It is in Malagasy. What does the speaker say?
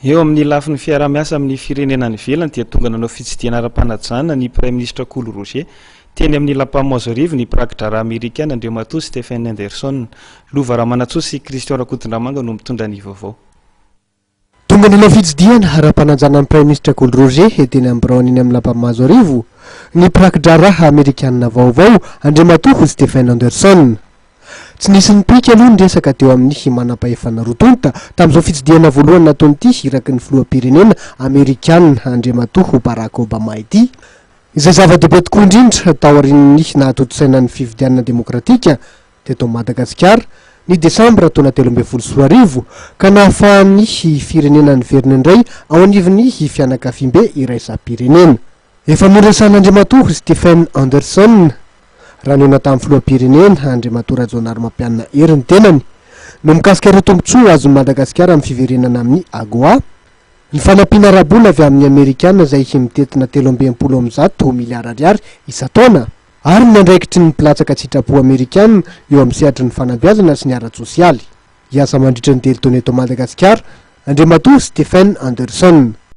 Eo amin'ny lafin'ny fiarah-miasa amin'ny firenena ivelany dia tonga nanao fitsidihana ara-panajana ny Premier ministre Cool Roger teny amin'ny Lapamose Rive ny prakidrara Amerikana Andriamatoa Stephen Anderson. Lova Ramanatsoa sy Christian Rakotondramanga no mitondra ny vaovao. Tonga nanao fitsidihana ara-panajana ny Premier ministre Cool Roger teny amin'ny Brown iny amin'ny Lapamose Rive ny prakidrara Amerikana vaovao Andriamatoa Stephen Anderson. Tsy nisy nipika aloha ny resaka teo amin'ny manam-pahefana rotonta tamin'izao fitsidihana voalohany nataon'ity iraky ny filoham-pirenena Amerikana Andriamatoa Barack Obama ity. Izay zava-dehibe tokoa indrindra tao aorian'ny nahatotosana ny fifidianana demokratika teto Madagasikara ny Desambra taona 2024 ka nahafahan'ny firenena niverina indray ao anivon'ny fianakaviam-be iraisam-pirenena. Efa noresan'Andriamatoa Stephen Anderson raha nena tamin'ny filoham-pirenena Andriamatoa Rajaonarimampianina Hery ny tenany no mikasika ireo tombontsoa azon'ny Madagasikara amin'ny fiverenana amin'ny AGOA, ny fanampiana rabola avy amin'ny Amerikana izay mitetina 320 miliara ariary isan-taona ary ny andraikitry ny mpilatsaka sitrapo Amerikana eo amin'ny sehatry ny fanabeazana sy ny ara-tsosialy. Hiasa mandritra ny telo taona eto Madagasikara, Andriamatoa Stephen Anderson.